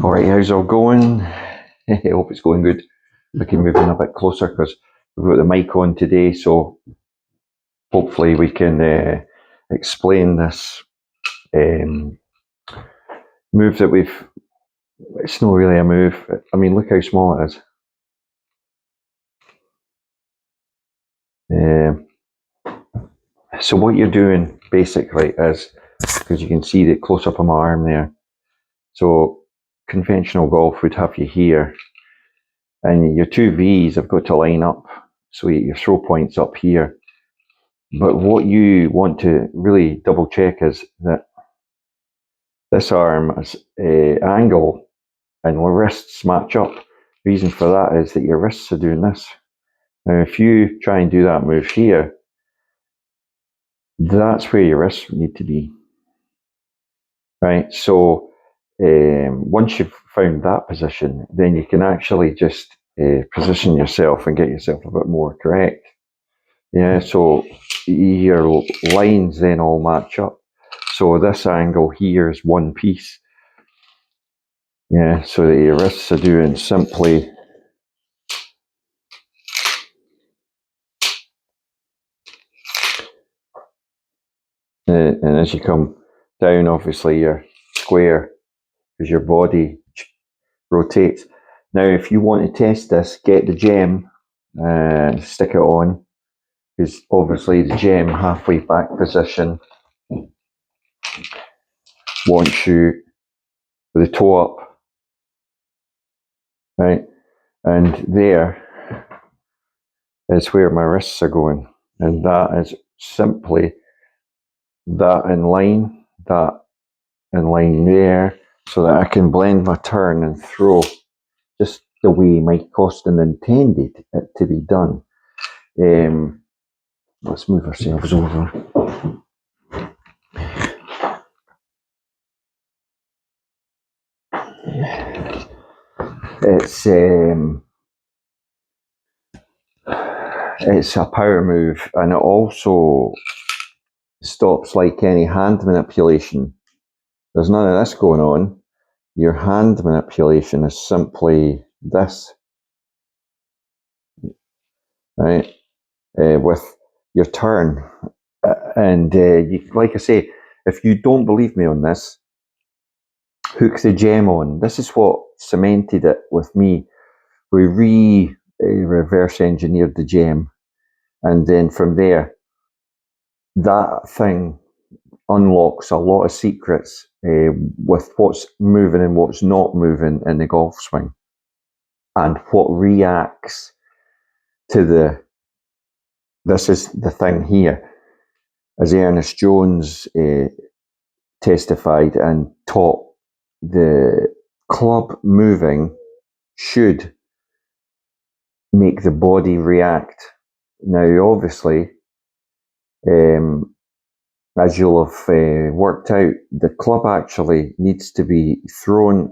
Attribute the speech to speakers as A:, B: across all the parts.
A: All right, how's it all going? I hope it's going good. We can move in a bit closer because we've got the mic on today, so hopefully we can explain this um, move that we've. It's not really a move. I mean, look how small it is. So what you're doing basically is, because you can see the close up on my arm there. So conventional golf would have you here, and your two V's have got to line up. So your throw point's up here. But what you want to really double check is that this arm's angle and wrists match up. The reason for that is that your wrists are doing this. Now, if you try and do that move here, that's where your wrists need to be. Right? So once you've found that position, then you can actually just position yourself and get yourself a bit more correct. Yeah, so your lines then all match up. So this angle here is one piece. Yeah, so that your wrists are doing simply and as you come down, obviously you're square because your body rotates. Now, if you want to test this, get the gem and stick it on, because obviously the gem halfway back position wants you with the toe up, right? And there is where my wrists are going, and that is simply that in line there, so that I can blend my turn and throw just the way Mike Costin intended it to be done. Let's move ourselves over. It's a power move, and it also stops like any hand manipulation. There's none of this going on. Your hand manipulation is simply this, right? With your turn. And like I say, if you don't believe me on this, hook the gem on. This is what cemented it with me. We reverse engineered the gem, and then from there, that thing unlocks a lot of secrets with what's moving and what's not moving in the golf swing, and what reacts to the. This is the thing here, as Ernest Jones testified and taught. The club moving should make the body react. Now, obviously, as you'll have worked out, the club actually needs to be thrown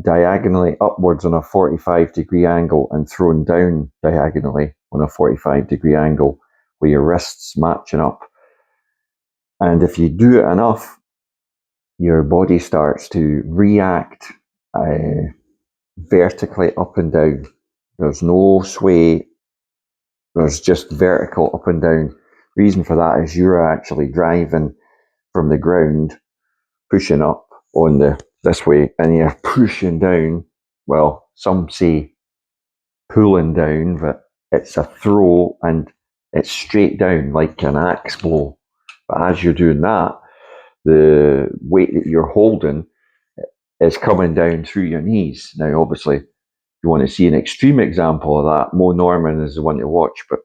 A: diagonally upwards on a 45-degree angle and thrown down diagonally on a 45-degree angle with your wrists matching up. And if you do it enough, your body starts to react vertically up and down. There's no sway. There's just vertical up and down. Reason for that is you're actually driving from the ground, pushing up on this way, and you're pushing down. Well, some say pulling down, but it's a throw and it's straight down like an axe blow. But as you're doing that, the weight that you're holding is coming down through your knees. Now, obviously, if you want to see an extreme example of that, Mo Norman is the one to watch. But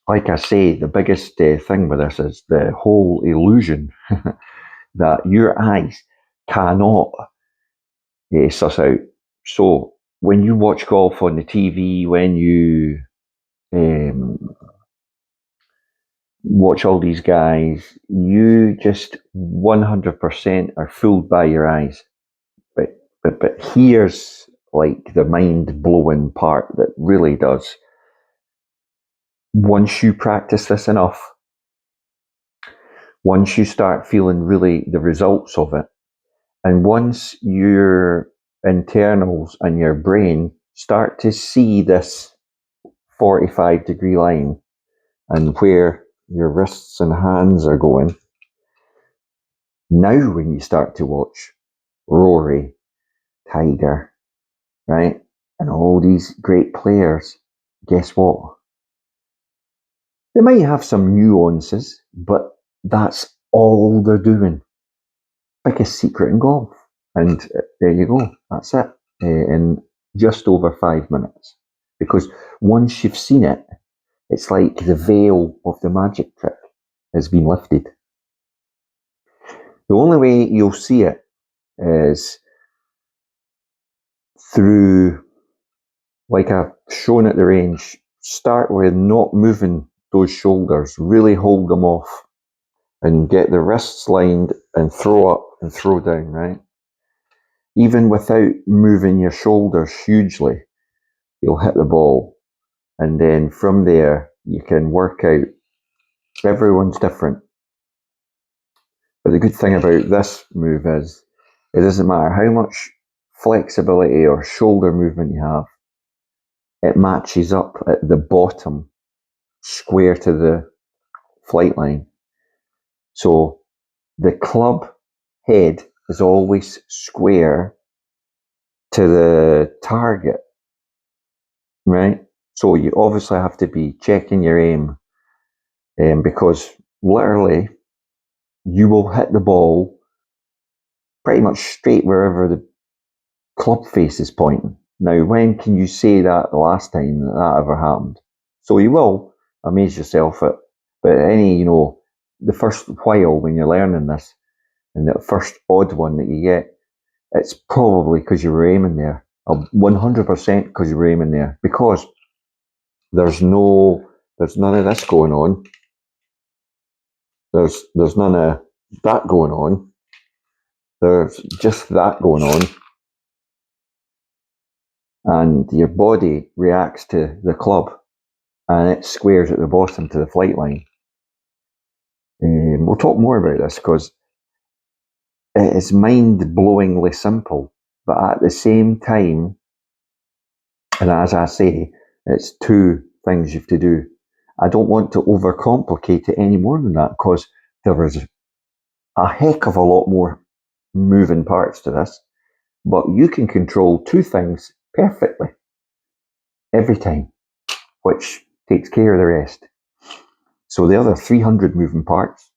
A: like I say, the biggest thing with this is the whole illusion that your eyes cannot suss out. So when you watch golf on the TV, when you watch all these guys, you just 100% are fooled by your eyes. But here's like the mind-blowing part that really does. Once you practice this enough, once you start feeling really the results of it, and once you're internals and your brain start to see this 45-degree line and where your wrists and hands are going. Now when you start to watch Rory, Tiger, right, and all these great players, guess what? They might have some nuances, but that's all they're doing. Biggest secret in golf. And there you go. That's it. In just over 5 minutes. Because once you've seen it, it's like the veil of the magic trick has been lifted. The only way you'll see it is through, like I've shown at the range, start with not moving those shoulders, really hold them off and get the wrists lined and throw up and throw down, right? Even without moving your shoulders hugely, you'll hit the ball. And then from there, you can work out. Everyone's different. But the good thing about this move is it doesn't matter how much flexibility or shoulder movement you have, it matches up at the bottom, square to the flight line. So the club head is always square to the target, right? So you obviously have to be checking your aim, because literally you will hit the ball pretty much straight wherever the club face is pointing. Now, when can you say that the last time that ever happened? So you will amaze yourself at, but the first while when you're learning this, and the first odd one that you get, it's probably because you were aiming there. 100% because you were aiming there. Because there's none of this going on. There's none of that going on. There's just that going on. And your body reacts to the club and it squares at the bottom to the flight line. We'll talk more about this because it is mind-blowingly simple, but at the same time, and as I say, it's two things you have to do. I don't want to overcomplicate it any more than that because there is a heck of a lot more moving parts to this, but you can control two things perfectly every time, which takes care of the rest. So the other 300 moving parts,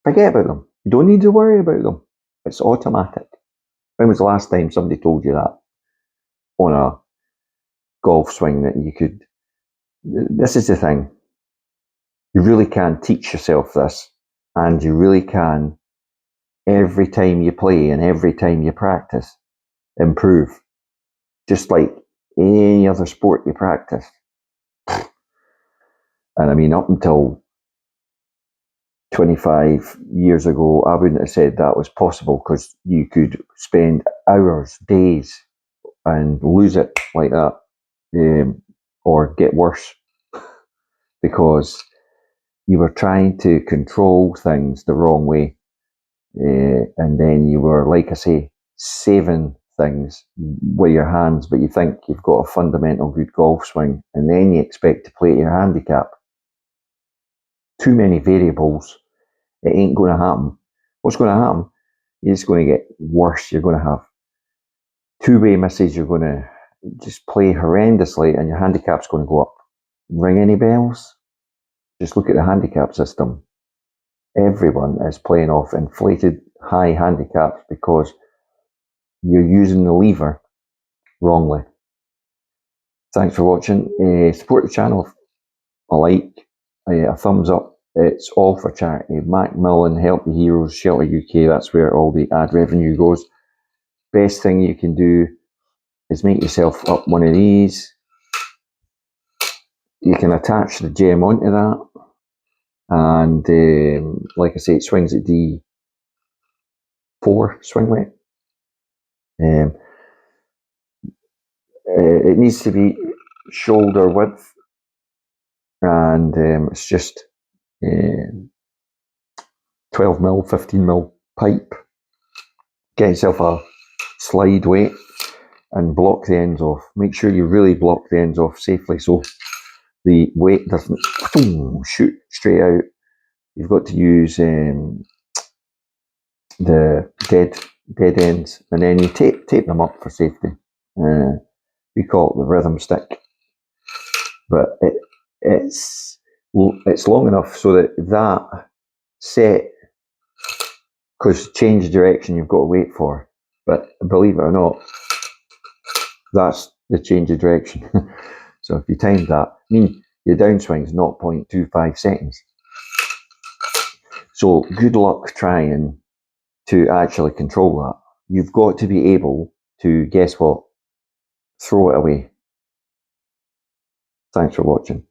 A: forget about them. You don't need to worry about them. It's automatic. When was the last time somebody told you that on a golf swing that you could? This is the thing. You really can teach yourself this, and you really can, every time you play and every time you practice, improve. Just like any other sport you practice. And I mean, up until 25 years ago, I wouldn't have said that was possible because you could spend hours, days, and lose it like that, or get worse because you were trying to control things the wrong way, and then you were, like I say, saving things with your hands, but you think you've got a fundamental good golf swing, and then you expect to play at your handicap. Too many variables. It ain't going to happen. What's going to happen? You're just going to get worse. You're going to have two-way misses. You're going to just play horrendously, and your handicap's going to go up. Ring any bells? Just look at the handicap system. Everyone is playing off inflated high handicaps because you're using the lever wrongly. Thanks for watching. Support the channel. A like, a thumbs up. It's all for charity. Macmillan, Help the Heroes, Shelter UK, that's where all the ad revenue goes. Best thing you can do is make yourself up one of these. You can attach the gem onto that. And like I say, it swings at D4 swing weight. It needs to be shoulder width, and it's just 12mm, 15mm pipe. Get yourself a slide weight and block the ends off. Make sure you really block the ends off safely so the weight doesn't shoot straight out. You've got to use the dead ends, and then you tape them up for safety. We call it the rhythm stick, but it's long enough so that set, because change direction you've got to wait for. But believe it or not, that's the change of direction. So if you timed that, I mean, your downswing is 0.25 seconds. So good luck trying to actually control that. You've got to be able to, guess what, throw it away. Thanks for watching.